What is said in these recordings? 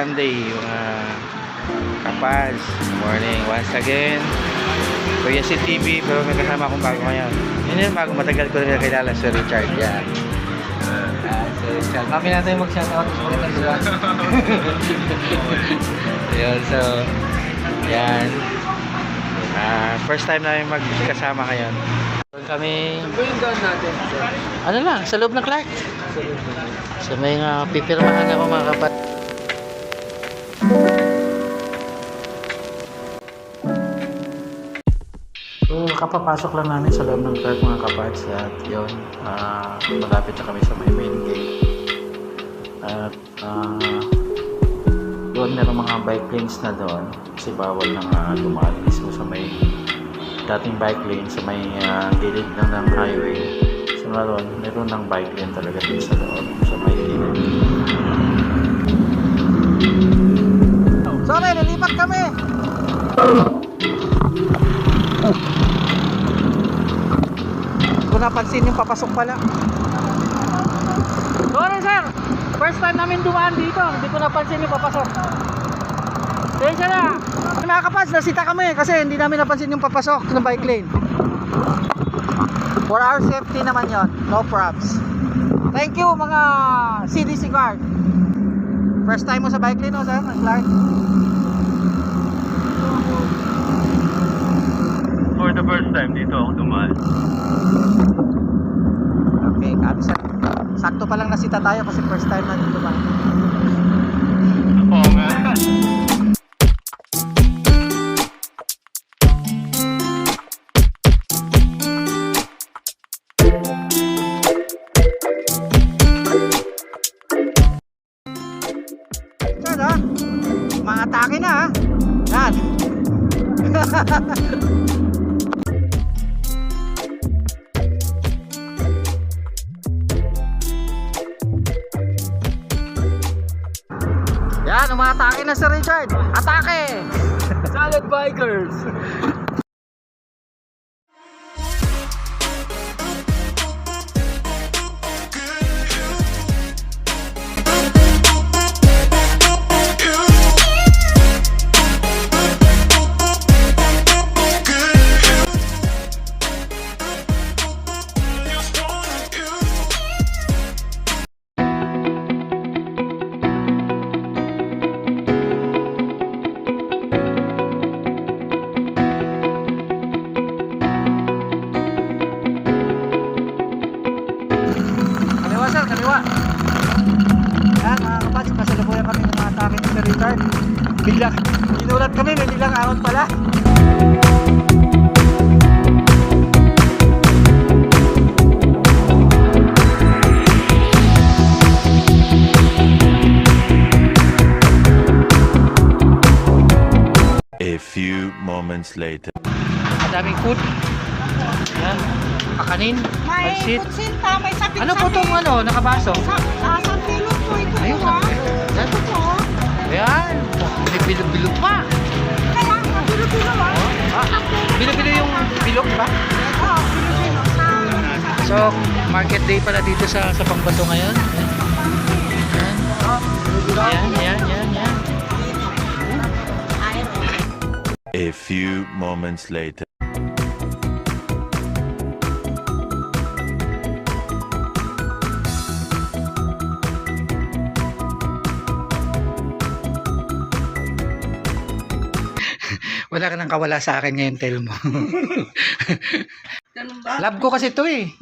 Sunday, mga kapas. Morning once again. Kuya si TV, pero may kasama akong bago ngayon. Yun yun, bago matagal ko na kilala si Richard. Yan. Si Richard. Mami natin mag-shoutout. Yun, so, yan. First time namin magkasama ngayon. Kami... Ano yung gawin natin? Ano lang, sa loob ng Clark. So may pipirmahan ako mga kapat. So kapapasok lang namin sa loob ng Clark mga kapats. At yun, malapit na kami sa may main gate. At doon meron mga bike lanes na doon. Kasi bawal na dumaan mismo sa may dating bike lane sa may gilid lang ng highway. So meron ng bike lane talaga din sa loob sa may gilid. Sorry, nalipat kami! Hindi ko napansin yung papasok pala. Sorry sir! First time namin dumaan dito. Hindi ko napansin yung papasok. Tensya na! Mga kapas, nasita kami kasi hindi namin napansin yung papasok ng bike lane. For our safety naman yon, no props. Thank you mga CDC guard. First time mo sa bike lane, no sir? Clark? For the first time dito ako dumaan. Okay, sakto pa lang nasita tayo kasi first time natin dumaan. Oo nga. Mga atake na ha. Yan. Yan, umatake na si Richard. Atake! Solid bikers! Kaliwa. Yan mga kapats, kasalukuyan kami ng mga atake ni Richard. Biglang, ginulat kami, may biglang ahon pala. A few moments later. Madaming food. Yan, kakanin, May pansit. kutsinta, may sapit-sapit. Ano po itong nakabaso? Sa pilot po ito. Ayun, ha? yan. Ito po. Ayan, may bilog-bilog pa. Kaya, bilo-bilo Bilo-bilo yung bilog, ba? Oo, bilo-bilo. So, market day pala dito sa Pangbato ngayon. Yan. A few moments later. Wala ka nang kawala sa akin ngayon, tel mo. Love ko kasi ito eh.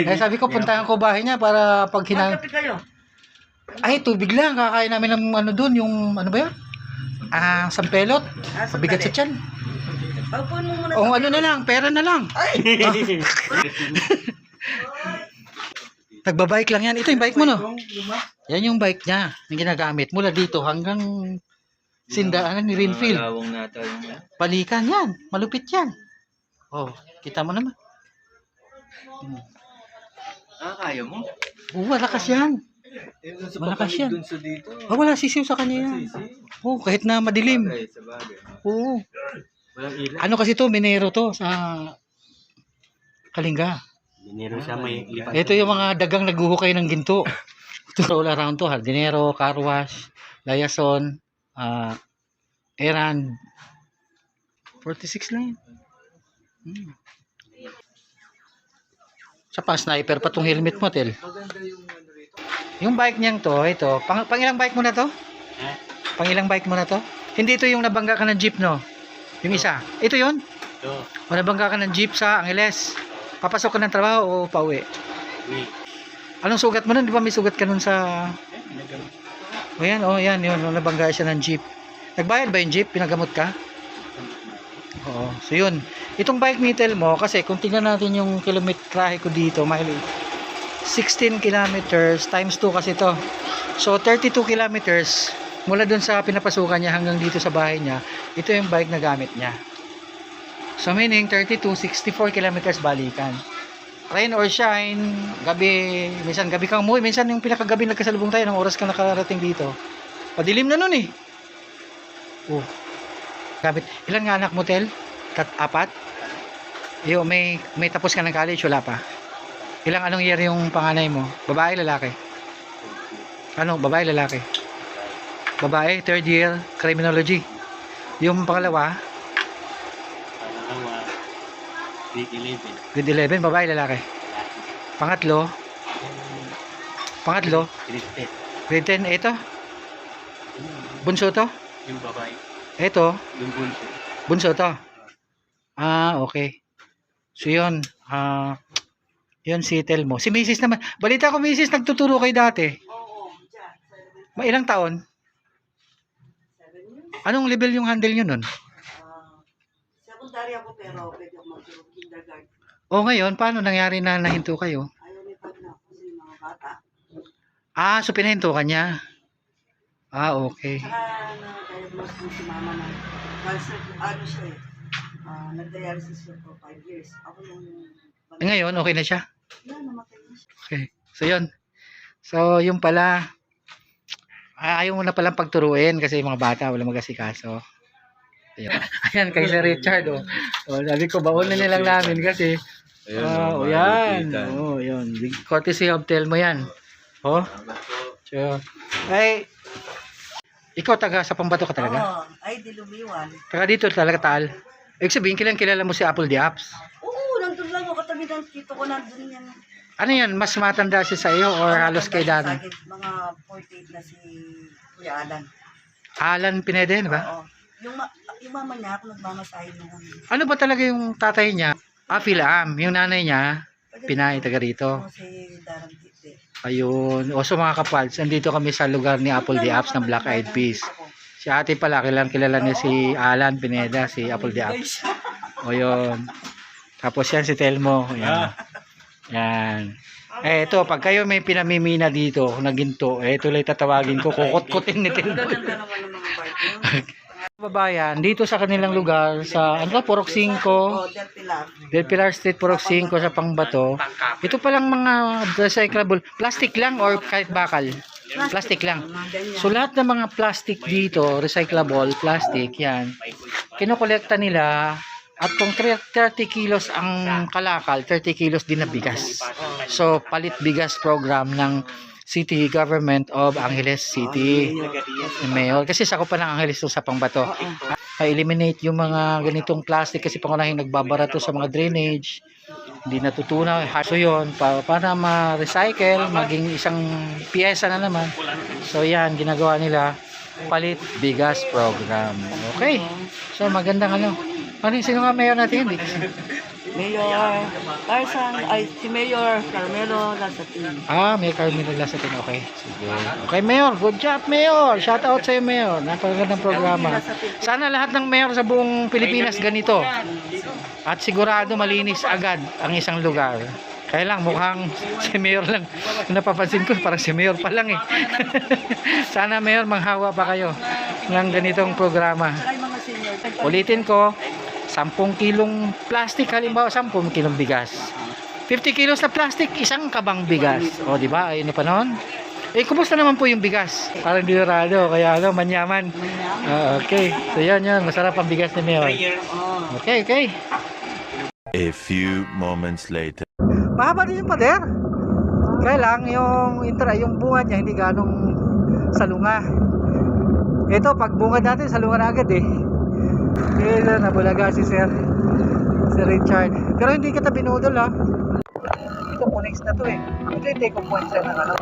Kaya sabi ko, puntahan ko bahay niya para pag Ay, tubig lang. Kakain namin ng doon, yung ano ba yun? Sampelot. Pabigat sa tiyan. Pagpuan mo muna. O ano na lang, pera na lang. Nagbabike lang yan. Ito yung bike mo, no? Yan yung bike niya. Yung ginagamit mula dito hanggang Sindaan ni Renfield. Balikan yan. Malupit yan. Oh, kita mo naman. Kaya mo? Oo, malakas yan. Malakas yan. Oh, wala sisiw sa kanya yan. Oh, kahit na madilim. Oo. Ano kasi to, minero to sa Kalinga. Minero siya, may lipat. Ito yung mga dagang naghuhukay ng ginto. Ito all around to, hardinero, car wash, Layason, Erand. 46 lang yun. Sa pa, sniper pa tong helmet mo, Tel. Yung bike niyang to, ito. Pang ilang bike mo na to? Pang ilang bike mo na to? Hindi ito yung nabangga ka ng jeep, no? Yung isa. Ito yun? Ito. O nabangga ka ng jeep sa Angeles. Papasok ka ng trabaho o pauwi? Anong sugat mo nun? Di ba may sugat ka nun sa... O yan, yun. Nabangga siya ng jeep. Nagbayad ba yung jeep? Pinagamot ka? Oo. So yun. Itong bike metal mo, kasi kung tingnan natin yung kilometrahe ko dito, mileage, 16 kilometers times 2 kasi to. So 32 kilometers mula dun sa pinapasukan niya hanggang dito sa bahay niya. Ito yung bike na gamit niya. So meaning 32, 64 kilometers balikan. Rain or shine, gabi, minsan gabi kang umuwi, minsan yung pinakagabi nagkasalubong tayo ng oras ka nakarating dito. Padilim na nun eh. Oh. Gamit. Ilan nga anak mo, Tel? 4? Yo, may tapos ka ng college, wala pa. Anong year yung panganay mo? Babae, lalaki? Ano, babae, lalaki? Babae, 3rd year, criminology. Yung pangalawa? Grade 11, babae, lalaki? Pangatlo? Grade 10, ito? Bunso to? Yung babae. Ito? Yung bunso. Bunso to? Okay. So yun, yun si Tel mo. Si Mrs. naman, balita ko Mrs. nagtuturo kayo dati. Oo, dyan. Ilang taon? 7 years. Anong level yung handle nyo nun? Secondary ako pero pwede ako mag-turo kindergarten. O ngayon, paano nangyari na nahinto kayo? Ayaw ni Pag na kasi yung mga bata. So pinahinto ka niya? Okay. Saka na-diagnose mo si mama ng cancer. Ano siya eh. Nag-dialysis siya for 5 years. Ako yung... Ngayon, okay na siya? Namatay na siya. Okay. So yun. So yung pala, ayaw mo na palang pagturuin kasi yung mga bata wala mag-asikaso. Ayan kay Sir Richard. Sabi ko, baunin nilang namin kasi yan. Yun. Courtesy of Tel mo yan. So, ikaw taga sa Pambato ka talaga? Oo, ay dilumiwan. Taga dito talaga, Taal. Ibig sabihin, kilala mo si Apple the Apps. Oo, nandun lang ako katabi ng tito ko, nandun yan. Ano yan? Mas matanda siya sa iyo or halos kay Dana? Mga 48 na si Kuya Alan. Alan Pineda, di ba? Oo. Yung mama niya, ako nagmamasahin noon. Ano ba talaga yung tatay niya? Philam. Yung nanay niya, Pinay, taga rito. Oo, si Darang Tite. Ayun. So mga kapals, andito kami sa lugar ni Apple the Apps ng Black Eyed Peas. Si ate pala, kilala niya si Alan Pineda, si Apple the Apps. Yun. Tapos yan si Telmo. Yan. Ito, pag kayo may pinamimina dito, na ginto, tuloy tatawagin ko, kukot-kutin ni Telmo. Ganda naman ng mga bike. Babayan, dito sa kanilang lugar, sa, Purok 5, Oh, Del Pilar. Del Pilar Street, Purok 5, sa Pangbato. Ito palang mga recyclable, plastic lang or kahit bakal? Plastic lang. So lahat ng mga plastic dito, recyclable, plastic, yan, kinokolekta nila. At kung 30 kilos ang kalakal, 30 kilos din na bigas. So palit bigas program ng City Government of Angeles City. Mayor. Kasi sakop pa ng Angeles to sa Pangbato. Pa-eliminate yung mga ganitong plastic kasi pangunahing nagbabara to sa mga drainage. Hindi natutunaw. So yun, para ma-recycle, maging isang piyesa na naman. So yan, ginagawa nila palit bigas program. Okay. So magandang sino nga mayor natin? Mayor Tarzan, si Mayor Carmelo Lasatin. Mayor Carmelo Lasatin. Okay. Sige. Okay, Mayor. Good job, Mayor. Shout out sa iyo, Mayor. Napakagandang programa. Sana lahat ng mayor sa buong Pilipinas ganito. At sigurado malinis agad ang isang lugar. Kaya lang, mukhang si Mayor lang. Napapansin ko, parang si Mayor pa lang eh. Sana, Mayor, manghawa pa kayo ng ganitong programa. Ulitin ko, 10 kilong plastic, halimbawa 10 kilong bigas. 50 kilos na plastic, isang kabang bigas. O, di ba? Ayun na pa noon. Kumusta naman po yung bigas? Parang dinurado, kaya manyaman. Okay. So, yan. Masarap ang bigas ni Mayor. Okay. A few moments later. Mahaba din yung pader. Kaya lang, yung bunga niya hindi ganong salunga. Ito, pag bungad natin, salungan agad eh. Ito, nabulaga si Sir Richard. Pero hindi kita binudol ha. Ito, Punix na to eh. Ito yung take off point sir ng ano,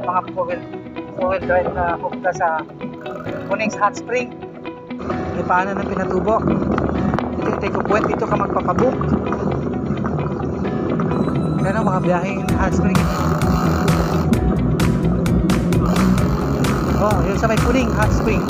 mga four-wheel drive na pupunta sa Punix Hot Spring. May paanan na pinatubo. Ito yung take off point. Dito ka magpapabook. Yan ang mga biyaheng Hot Spring. Oh, yun sa may Puning Hot Spring.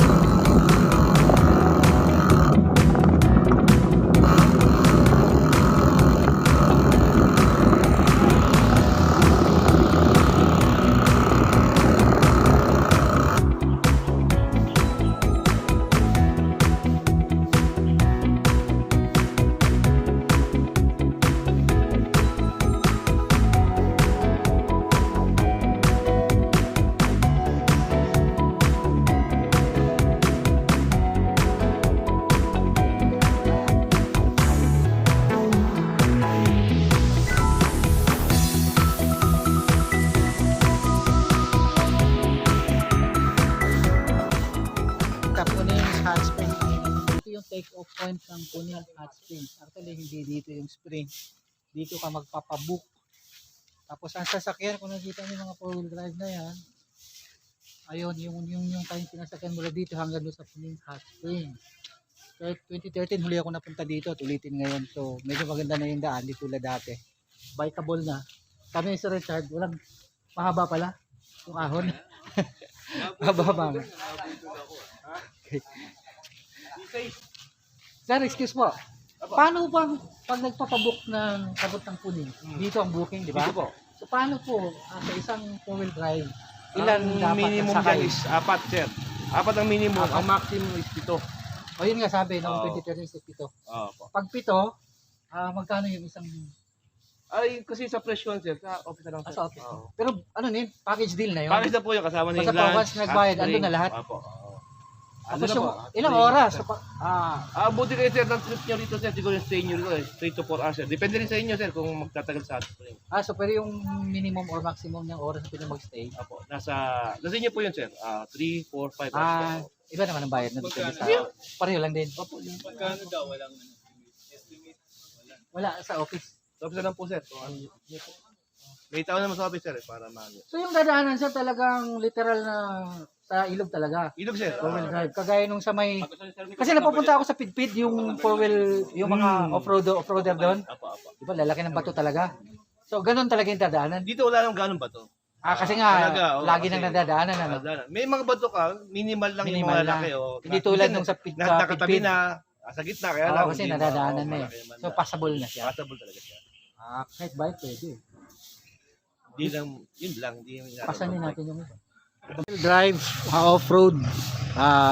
Puning Hot Spring. Ito yung take off point ng Puning Hot Spring. Actually hindi dito yung spring. Dito ka magpapabook. Tapos ang sasakyan, kung nakita niyo mga 4-wheel drive na yan, ayun, yung tayong sinasakyan mula dito hanggang doon sa Puning Hot Spring. So 2013 huli ako napunta dito, ulitin ngayon. So medyo maganda na yung daan, di tulad dati. Bikeable na. Kami ni Sir Richard, walang mahaba pala yung ahon. Mahaba. Okay. Sir, excuse po. Paano bang pag nagpapabook ng kabot ng Puning? Dito ang booking, di ba? Dito po. So paano po sa isang 4-wheel drive, ilan Ang dapat minimum sakay? dyan is 4, sir. 4 ang minimum. Apat. Ang maximum is 7. O yun nga sabi, noong Oo. 2013 sa 7. Opo. Pag 7, magkano yung isang... Ay, kasi sa presyo, sir, sa office na lang, sir. Sa office. Oo. Pero ano yun, package deal na yun? Package na po yung kasama ng Basta po, once nagbayad, andun na lahat? Opo. Tapos Ano na yung, po? ilang oras? So, Buti kayo, sir, ng trip nyo rito, sir. Siguro yung stay nyo rito, 3 to 4 hours, sir. Depende rin sa inyo, sir, kung magtatagal sa atin. so pero yung minimum or maximum ng oras na pwede mag-stay? Opo. Nasa inyo po yun, sir. 3, 4, 5 hours. po. Iba naman ang bayad na depende sa... Pareho lang din. Opo. Magkano daw? Walang estimate. Wala sa office. So, office na lang po, sir. Kung ano nyo po. May tao naman sa office, sir, para maano. So yung dadaanan sir talagang literal na sa ilog talaga. Ilog, sir. 4-wheel drive. Kagaya nung sa may... Kasi napupunta ako sa Pidpid, yung 4-wheel, yung mga off-roader doon. Opo, opo. Diba, lalaki ng bato talaga. So ganun talaga yung dadaanan. Dito wala nang ganun ba to? Kasi nga, Talaga, lagi kasi- nang nadadaanan. Ano? May mga bato ka, minimal lang yung Minimal mga lang. laki. Hindi tulad nung sa nakatabi Pidpid. na, sa gitna, kaya Oo, lang. kasi hindi nadadaanan na eh. malaki naman So na. passable na siya. Passable talaga siya. Kahit bike pwede. Hindi lang, yun lang. Hindi yung Pasanin natin yung ito. Drive off-road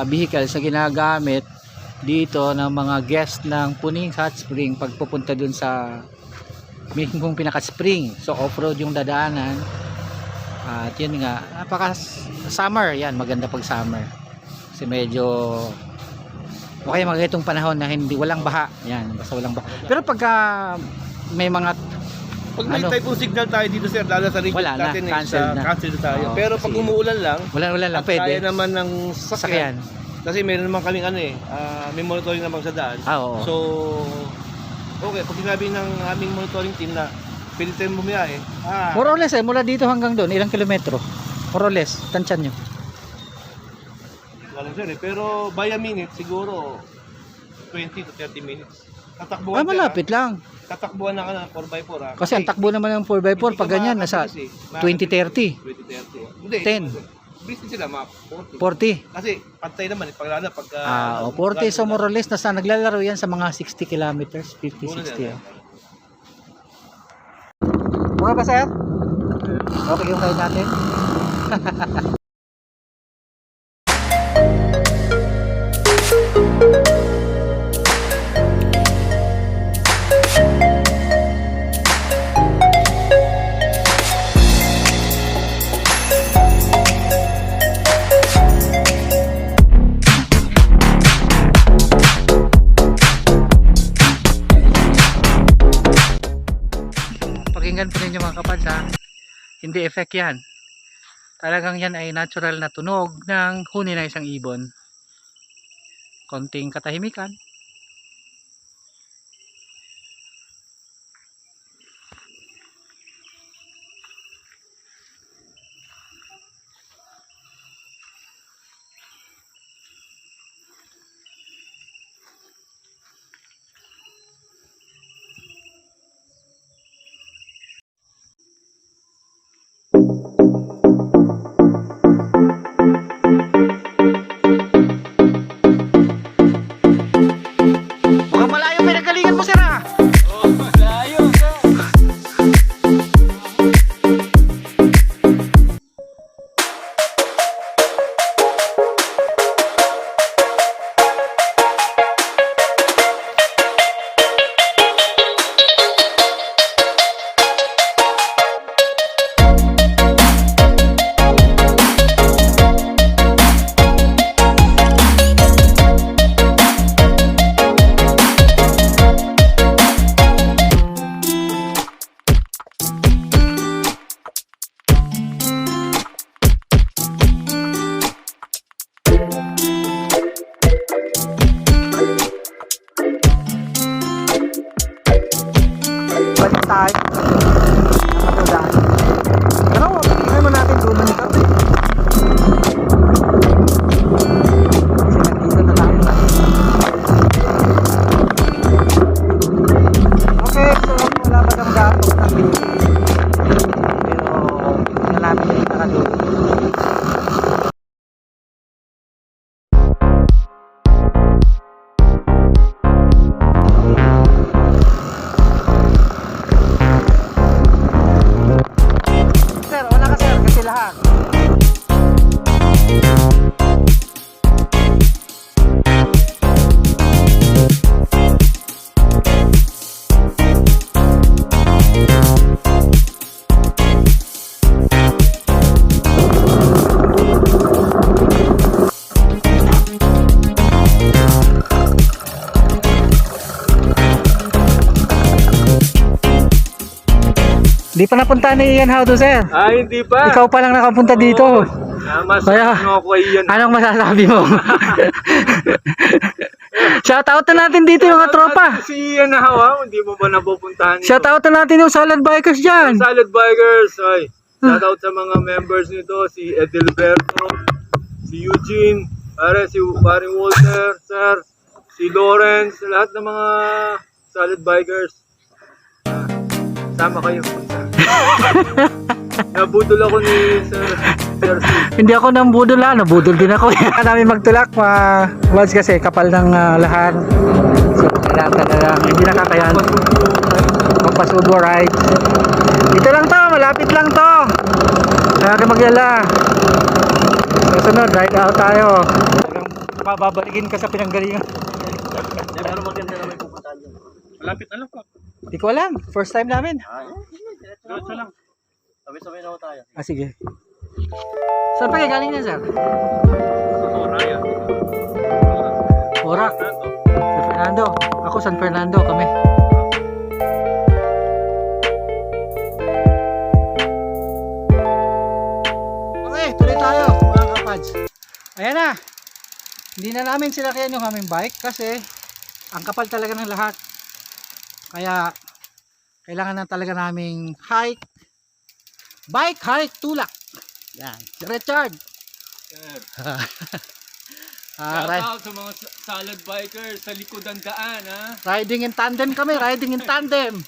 vehicle sa ginagamit dito ng mga guest ng Puning Hot Spring pagpupunta dun sa mismong pinaka-spring. So off-road yung dadaanan. At yun nga, napaka summer yan, maganda pag summer. Kasi medyo okay magandang panahon na hindi walang baha. Yan, basta walang baha. Pero pagka may mga Pag may Ano? typhoon signal tayo dito, sir, lalo sa region Wala na, natin, cancel na. cancel na tayo. Oo, Pero pag kasi- umuulan lang, wala lang at kaya pwede. naman ng Sasakyan. Kasi meron naman kaming may monitoring naman sa daan. Oo. So, okay, pag sinabi ng aming monitoring team na pwede tayong bumiyahe, More or less mula dito hanggang doon, ilang kilometro? More or less, tansyan nyo. walang sir Pero by a minute, siguro 20 to 30 minutes. Tatakbuhan ka Malapit lang. Tatakbuhan na ka na 4x4 ha. Kasi ang takbo naman ng 4x4 pag ganyan, nasa 20-30. 20-30. Hindi. 10. Business sila, mga 40. 40. Kasi pantay naman, paglalala pagka... 40. So more or less, naglalaro yan sa mga 60 kilometers, 50, 60. Mga ba, sir? Okay yung ride natin? Pakinggan po ninyo mga kapads ha. Hindi effect yan. Talagang yan ay natural na tunog ng huni ng isang ibon. konting katahimikan. Mukhang malayo pinagalingan mo, sir, ah. Oh, malayo sir. Balik tayo. Ano daan? Pero, tingnan mo natin doon nito. Kasi nandito na tayo. Okay, so wala pa kang gatok ng video. Pero, tingnan namin yung nakadoon. Sir, wala ka sir, kasi lahat. Di pa napunta ni Ian How to, sir. Hindi pa. Ikaw pa lang nakapunta dito. Mas Kaya- ano ako iyan. Anong masasabi mo? Shoutout na natin dito yung mga tropa. Si Ian na hawa, hindi mo ba napupuntahan ito? Shoutout na natin yung Salad Bikers dyan. Salad Bikers, ay. Shoutout sa mga members nito, si Edilberto, si Eugene, si paring Walter, sir, si Lawrence, lahat ng mga Salad Bikers. Sama kayo. Nabudol ako ni Sir Steve. Hindi ako nang budol ha, nabudol din ako. Kaya namin magtulak, once kasi kapal ng lahat. So, kailangan na lang, hindi nakakayan. Magpasubo ride. Dito lang to, malapit lang to. Kaya ka magyala. Susunod, ride out tayo. Babalikin ka sa pinanggalingan. Pero maganda naman yung pupuntahan dyan. Malapit na lang po. Hindi ko alam, first time namin. Diretso lang. Sabay-sabay na ako tayo. Ah, sige. Saan pa kayo galing na, sir? Raya. Orak. San Fernando. Ako San Fernando kami. Okay, tuloy tayo mga kapads. Ayan na. Hindi na namin sinakyan yung aming bike kasi ang kapal talaga ng lahat. Kaya kailangan na talaga naming hike. Bike hike tulak. Yan. Si Richard. Shout out sa mga salad bikers sa likod ng daan, ha? Riding in tandem kami, riding in tandem.